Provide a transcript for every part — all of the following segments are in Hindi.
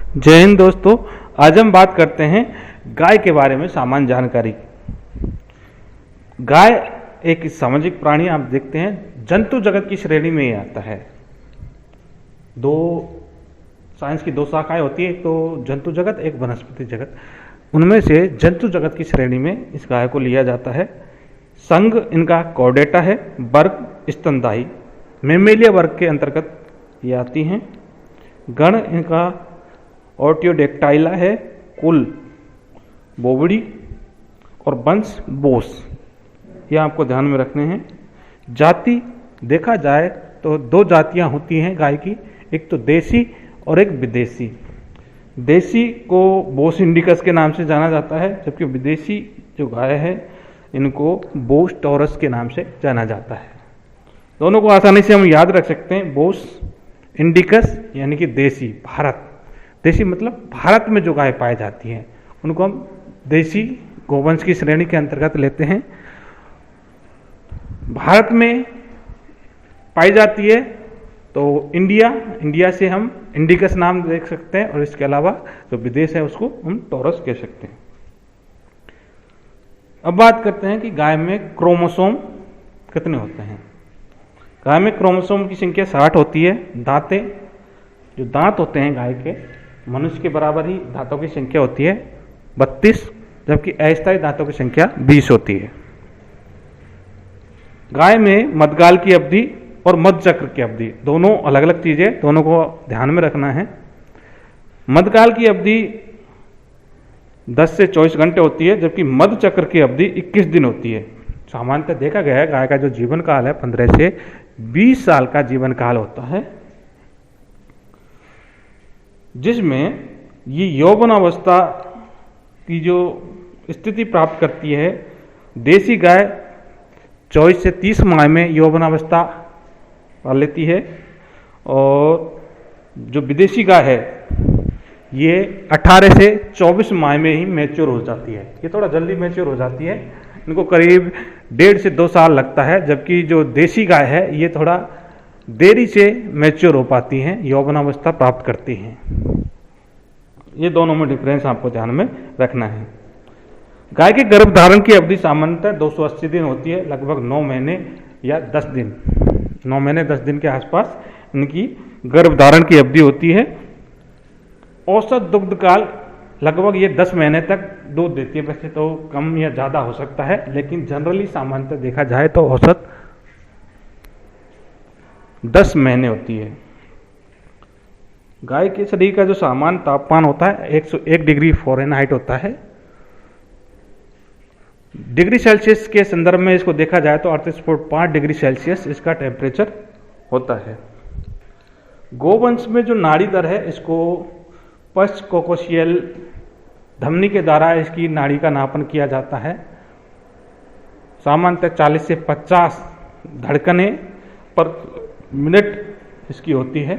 जय हिंद दोस्तों। आज हम बात करते हैं गाय के बारे में सामान्य जानकारी। गाय एक सामाजिक प्राणी, आप देखते हैं जंतु जगत की श्रेणी में ही आता है। साइंस की दो शाखाएं होती है, एक तो जंतु जगत, एक वनस्पति जगत। उनमें से जंतु जगत की श्रेणी में इस गाय को लिया जाता है। संघ इनका कॉर्डेटा है, वर्ग स्तनधारी, मेमेलिया वर्ग के अंतर्गत ये आती हैं। गण इनका ऑर्टियोडेक्टाइला है, कुल बोबड़ी और वंश बोस, ये आपको ध्यान में रखने हैं। जाति देखा जाए तो दो जातियां होती हैं गाय की, एक तो देसी और एक विदेशी। देसी को बोस इंडिकस के नाम से जाना जाता है, जबकि विदेशी जो गाय है इनको बोस टॉरस के नाम से जाना जाता है। दोनों को आसानी से हम याद रख सकते हैं। बोस इंडिकस यानी कि देसी, भारत, देसी मतलब भारत में जो गाय पाई जाती हैं उनको हम देसी गोवंश की श्रेणी के अंतर्गत लेते हैं। भारत में पाई जाती है तो इंडिया से हम इंडिकस नाम देख सकते हैं, और इसके अलावा जो विदेश है उसको हम टॉरस कह सकते हैं। अब बात करते हैं कि गाय में क्रोमोसोम कितने होते हैं। गाय में क्रोमोसोम की संख्या 60 होती है। जो दांत होते हैं गाय के, मनुष्य के बराबर ही दांतों की संख्या होती है 32, जबकि अस्थायी दांतों की संख्या 20 होती है। गाय में मध्यकाल की अवधि और मध्य चक्र की अवधि दोनों अलग अलग चीजें, दोनों को ध्यान में रखना है। मध्यकाल की अवधि 10 से 24 घंटे होती है, जबकि मध्य चक्र की अवधि 21 दिन होती है। सामान्यतः देखा गया है गाय का जो जीवन काल है 15 से 20 साल का जीवन काल होता है, जिसमें ये यौवन अवस्था की जो स्थिति प्राप्त करती है। देसी गाय 24 से 30 माह में यौवन अवस्था पा लेती है, और जो विदेशी गाय है ये 18 से 24 माह में ही मैच्योर हो जाती है। ये थोड़ा जल्दी मैच्योर हो जाती है, इनको करीब 1.5 से 2 साल लगता है, जबकि जो देसी गाय है ये थोड़ा देरी से मैच्योर हो पाती हैं, यौवनावस्था प्राप्त करती हैं। ये दोनों में डिफरेंस आपको ध्यान में रखना है। गाय के गर्भधारण की अवधि सामान्यतः 280 दिन होती है, लगभग 9 महीने या 10 दिन, 9 महीने 10 दिन के आसपास इनकी गर्भधारण की अवधि होती है। औसत दुग्ध काल लगभग ये 10 महीने तक दूध देती है। वैसे तो कम या ज़्यादा हो सकता है, लेकिन जनरली सामान्यतः देखा जाए तो औसत 10 महीने होती है। गाय के शरीर का जो सामान्य तापमान होता है 101 डिग्री फ़ारेनहाइट होता है। डिग्री सेल्सियस के संदर्भ में इसको देखा जाए तो 38.5 डिग्री सेल्सियस इसका टेम्परेचर होता है। गोवंश में जो नाड़ी दर है इसको पश्च कोकोशियल धमनी के द्वारा इसकी नाड़ी का नापन किया जाता है। सामान्यतः 40 से 50 धड़कनें पर मिनट इसकी होती है।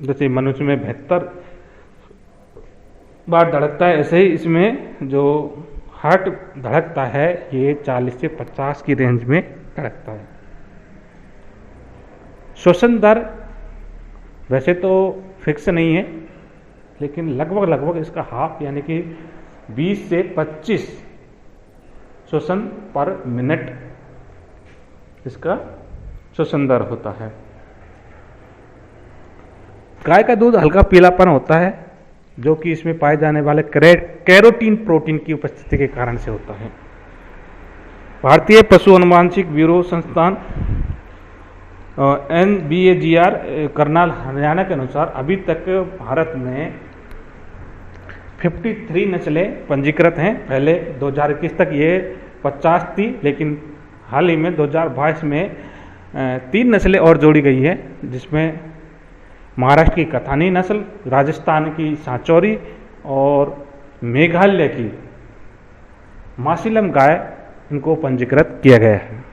जैसे मनुष्य में 72 बार धड़कता है, ऐसे ही इसमें जो हार्ट धड़कता है ये 40 से 50 की रेंज में धड़कता है। श्वसन दर वैसे तो फिक्स नहीं है, लेकिन लगभग इसका हाफ यानी कि 20 से 25 श्वसन पर मिनट इसका श्वसन दर होता है। गाय का दूध हल्का पीलापन होता है, जो कि इसमें पाए जाने वाले कैरोटीन प्रोटीन की उपस्थिति के कारण से होता है। भारतीय पशु अनुवांशिक ब्यूरो संस्थान NBAGR करनाल हरियाणा के अनुसार अभी तक भारत में 53 नस्लें पंजीकृत हैं। पहले 2021 तक ये 50 थी, लेकिन हाल ही में 2022 में 3 नस्लें और जोड़ी गई है, जिसमें महाराष्ट्र की कथानी नस्ल, राजस्थान की सांचौरी और मेघालय की मासिलम गाय, इनको पंजीकृत किया गया है।